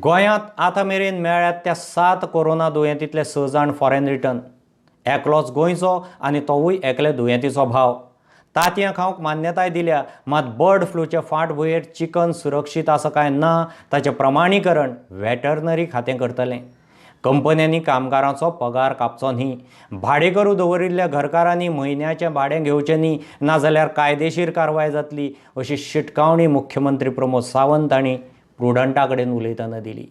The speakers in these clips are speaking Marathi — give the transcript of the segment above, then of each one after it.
गोंयांत आतां मेरेन मेळ्ळ्यात त्या 7 कोरोना दुयेंतींतले 6 जाण फॉरेन रिटर्न. एकलोच गोंयचो आनी तोवूय एकले दुयेंतीचो भाव. तांतयां खावंक मान्यताय दिल्या, मात बर्ड फ्लूचे फाटभुंयेर चिकन सुरक्षीत आसा काय ना ताचें प्रमाणीकरण व्हेटर्नरी खातें करतलें. कंपन्यांनी कामगारांचो पगार कापचो न्ही, भाडेकरू दवरिल्ल्या घरकारांनी म्हयन्याचें भाडें घेवचें न्ही, नाजाल्यार कायदेशीर कारवाय जातली अशी शिटकावणी मुख्यमंत्री प्रमोद सावंत हांणी प्रुडंटा कडेन उलयतना दिली.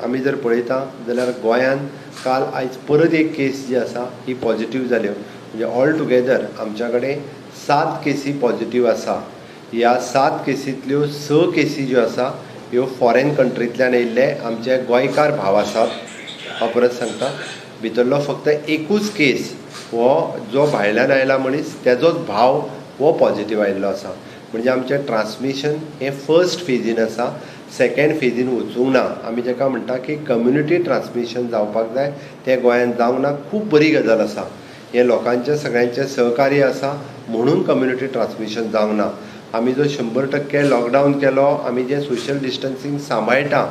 आमी जर पळयता जाल्यार गोंयांत काल आयज परत एक केस जी आसा ही पॉझिटिव्ह जाल्यो. म्हणजे ऑल टुगेदर आमच्या कडेन 7 केसी पॉझिटिव्ह आसा. ह्या 7 केसींतल्यो 6 केसी ज्यो आसा ह्यो फॉरेन कंट्रींतल्यान येयल्ले आमचे गोंयकार भाव आसात. हांव परत सांगता, भितरलो फक्त एकूच केस हो जो भायल्यान आयला मनीस तेजोच भाव हो पॉझिटिव्ह आयिल्लो आसा. म्हणजे आमचें ट्रान्समिशन हें फर्स्ट फेजीन आसा, सेकंड फेजीन वचूंक ना. आमी जेका म्हणटा की कम्युनिटी ट्रान्समिशन जावपाक जाय तें गोंयांत जावंक ना. खूब बरी गजाल आसा. हें लोकांचें सगळ्यांचें सहकार्य आसा म्हणून कम्युनिटी ट्रान्समिशन जावंक ना. आमी जो 100% लॉकडावन केलो, आमी जें सोशल डिस्टन्सींग सांबाळटा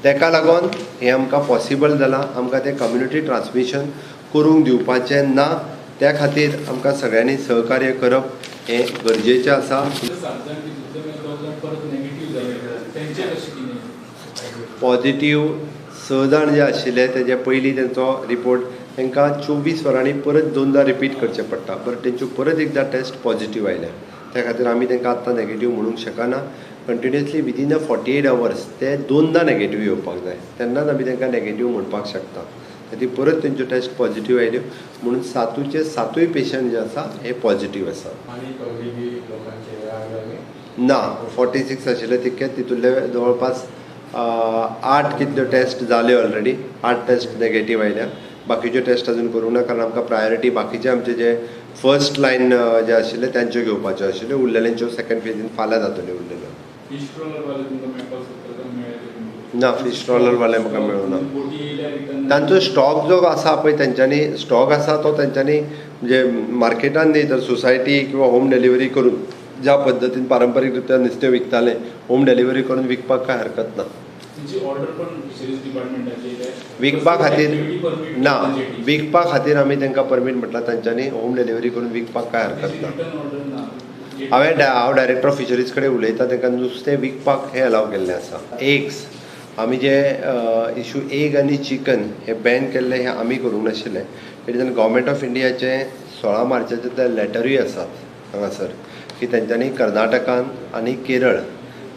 तेका लागून हें आमकां पॉसिबल जालां. आमकां तें कम्युनिटी ट्रान्समिशन करूंक दिवपाचें ना. त्या खातीर आमकां सगळ्यांनी सहकार्य करप हें गरजेचें आसा. पॉझिटिव्ह 6 जाण जे आशिल्ले तेजे पयलीं तेंचो रिपोर्ट तांकां 24 वरांनी परत 2दा रिपीट करचें पडटा. बट तेंच्यो परत एकदा टेस्ट पॉझिटिव्ह आयल्या. त्या खातीर आमी तांकां आत्तां नॅगेटिव्ह म्हणूंक शकना. कंटिन्युअसली विदीन द 48 hours ते 2दा नॅगेटिव्ह येवपाक जाय, तेन्नाच आमी तांकां नॅगेटिव्ह म्हणपाक शकता. ती परत तेंच्यो टेस्ट पॉझिटिव्ह आयल्यो म्हणून 7चे 7 पेशंट जे आसा हे पॉझिटिव्ह आसा. ना, 46 आशिल्ले तितकेच, तितूंतले जवळपास 8 कितल्यो टेस्ट जाल्यो ऑलरेडी. 8 टेस्ट नॅगेटिव्ह आयल्या. बाकीच्यो टेस्ट अजून करूंक ना, कारण आमकां प्रायोरिटी बाकीचे आमचे जे फर्स्ट लायन जे आशिल्ले त्यांच्यो घेवपाच्यो आशिल्ल्यो. उरलेल्यांच्यो सेकंड फेजीन फाल्यां जातल्यो उरलेल्यो. ना, फिश ट्रॉलरवाले म्हाका मेळूना. तांचो स्टॉक जो आसा पळय, तेंच्यांनी स्टॉक आसा तो तेंच्यांनी म्हणजे मार्केटान न्ही तर सोसायटी किंवा होम डिलिव्हरी करून ज्या पद्दतीन पारंपारीक रित्या नुस्तें विकताले, होम डिलिव्हरी करून विकपाक काय हरकत ना. विकपा खातीर ना, विकपा खातीर आमी तांकां परमीट म्हटलां. तांच्यांनी होम डिलिव्हरी करून विकपाक काय हरकत ना. हांव डायरेक्टर ऑफ फिशरीज कडेन उलयतां, तांकां नुस्तें विकपाक हें अलाव केल्लें आसा. एग्स आमी जे इशू एग आनी चिकन हे बॅन केल्ले हें आमी करूंक नाशिल्लें. तेजेन गव्हर्मेंट ऑफ इंडियाचे 16 मार्चाचे ते लेटरूय आसात हांगासर की तेंच्यांनी कर्नाटकांत आनी केरळ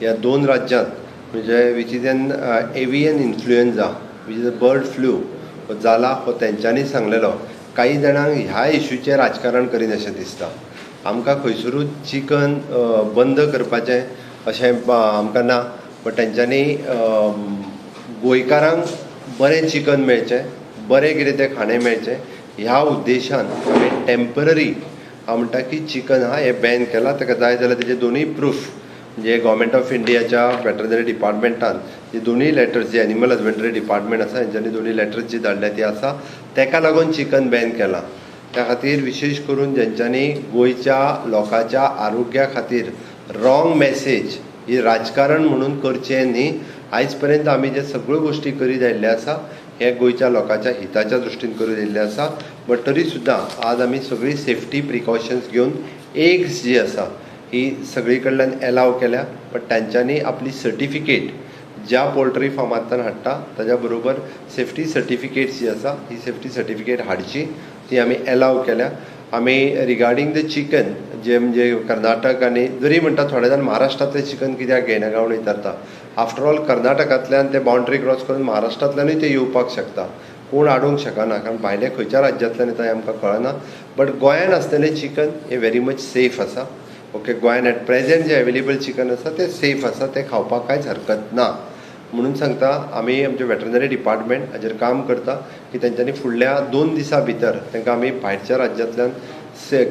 ह्या 2 राज्यांत म्हणजे which is an avian influenza which is a bird flu जाला हो तेंच्यांनी सांगलेलो. काही जाणांक ह्या इशूचेर राजकारण करीन अशें दिसता. आमकां खंयसरूच चिकन बंद करपाचें अशें आमकां ना. बट तेंच्यांनी गोंयकारांक बरें चिकन मेळचें, बरें कितें तें खाणें मेळचें ह्या उद्देशान आमी टेम्पररी हांव म्हणटा की चिकन हें बॅन केलां. ताका जाय जाल्यार तेजे दोनूय प्रूफ म्हणजे गव्हर्मेंट ऑफ इंडियाच्या वेटरनरी डिपार्टमेंटान जी दोनूय लेटर्स जी एनिमल हजबंड्री डिपार्टमेंट आसा हेंच्यांनी दोनूय लेटर्स जी धाडल्या ती आसा. तेका लागून चिकन बॅन केलां. त्या खातीर विशेश करून जेंच्यांनी गोंयच्या लोकांच्या आरोग्या खातीर रॉंग मॅसेज ही राजकारण म्हणून करचें न्ही. आयज पर्यंत आमी जे सगळ्यो गोश्टी करीत आयिल्ले आसा हे गोंयच्या लोकांच्या हिताच्या दृश्टीन करीत आयिल्ले आसा. बट तरी सुद्दां आज आमी सगळी सेफ्टी प्रिकॉशन्स घेवन एग्स जी आसा ही सगळी कडल्यान एलाव केल्या. बट तांच्यांनी आपली सर्टिफिकेट ज्या पोल्ट्री फार्मांतल्यान हाडटा ताज्या बरोबर सेफ्टी सर्टिफिकेट्स जी आसा ही सेफ्टी सर्टिफिकेट हाडची, ती आमी एलाव केल्या. आमी रिगार्डींग द चिकन जे म्हणजे कर्नाटक आनी जरी म्हणटा थोडे जाण महाराष्ट्रांतलें चिकन कित्याक घेयना काय म्हणून विचारता. आफ्टर ऑल कर्नाटकांतल्यान ते बाउंड्री क्रॉस करून महाराष्ट्रांतल्यानूय ते येवपाक शकता. कोण हाडूंक शकना, कारण भायले खंयच्या राज्यांतल्यान येता हें आमकां कळना. बट गोंयांत आसलेलें चिकन हें व्हेरी मच सेफ आसा. ओके, गोंयांत एट प्रेझेंट जे अवेलेबल चिकन आसा तें सेफ आसा, तें खावपाक कांयच हरकत ना. म्हणून सांगता आमी आमचे वेटरनरी डिपार्टमेंट हाजेर काम करता की तेंच्यांनी फुडल्या 2 दिसां भितर तांकां आमी भायरच्या राज्यांतल्यान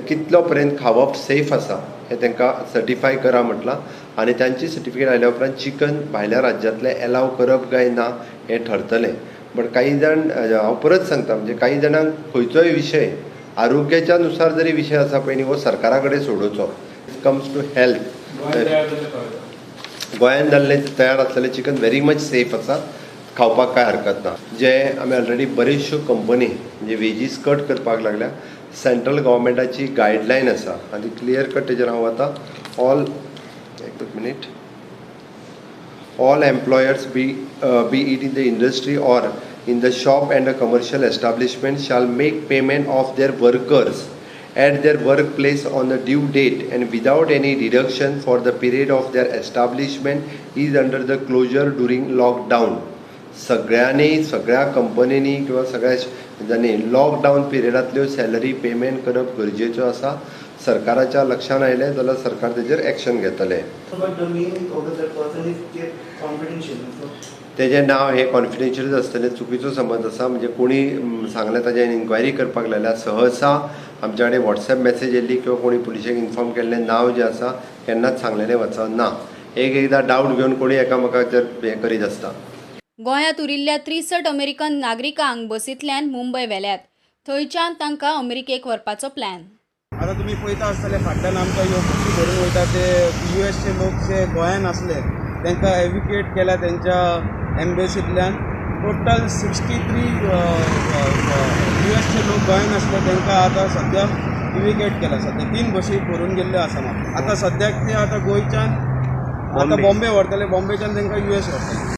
कितलो पर्यंत खावप सेफ आसा हें तांकां सर्टिफाय करा म्हटलां. आनी तांची सर्टिफिकेट आयल्या उपरांत चिकन भायल्या राज्यांतलें एलाव करप काय ना हें ठरतलें. बट काही जाण हांव परत सांगता म्हणजे काही जाणांक खंयचोय विशय आरोग्याच्या नुसार जरी विशय आसा पळय न्ही हो सरकारा कडेन सोडोवचो. कम्स टू हेल्थ गोंयांत जाल्लें तयार आसलेलें चिकन व्हेरी मच सेफ आसा. खावपाक काय हरकत ना. जे आमी ऑलरेडी बऱ्योचश्यो कंपनी म्हणजे वेजीस कट करपाक लागल्या. सेंट्रल गव्हर्मेंटाची गायडलायन आसा आनी क्लियर कट तेजेर हांव आतां all employers be it in the industry or in the shop and a commercial establishment shall make payment of their workers at their workplace on the due date and without any deduction for the period of their establishment is under the closure during lockdown. सगळ्या कंपनीनी किंवा सगळ्या लॉकडावन पिरियडांतल्यो सॅलरी पेमेंट करप गरजेचो आसा. सरकाराच्या लक्षांत आयलें जाल्यार सरकार तेजेर एक्शन घेतलें. तेजें नांव हे कॉन्फिडेन्शियल आसतलें चुकीचो समज आसा. म्हणजे कोणी सांगलें ताजेर इन्क्वायरी करपाक लायल्या. सहसा आमच्या कडेन वॉट्सॅप मेसेज येयल्ली किंवा कोणी पुलिशेक इन्फॉर्म केल्लें नांव जें आसा केन्नाच सांगलेलें वचोन ना. एकदां डावट घेवन कोणी एकामेकाक जर हें करीत आसता. गोंयांत उरिल्ल्या 63 अमेरिकन नागरिकांक बसींतल्यान मुंबय व्हेल्यात. थंयच्यान तांकां अमेरिकेक व्हरपाचो प्लॅन. आता तुम्ही पळयता आसतले फाटल्यान आमकां ह्यो बसी भरून वयता ते US लोक जे गोंयान आसले तांकां एव्हिक्युएट केल्या तेंच्या एम्बेसींतल्यान. टोटल 63 US लोक गोंयान आसले तांकां आतां सद्या एव्हिक्युएट केल्या. सद्या 3 बसी भरून गेल्ल्यो आसा. आतां सद्याक ते आतां गोंयच्यान आतां बॉम्बे व्हरतले. बॉम्बेच्यान तांकां US व्हरतले.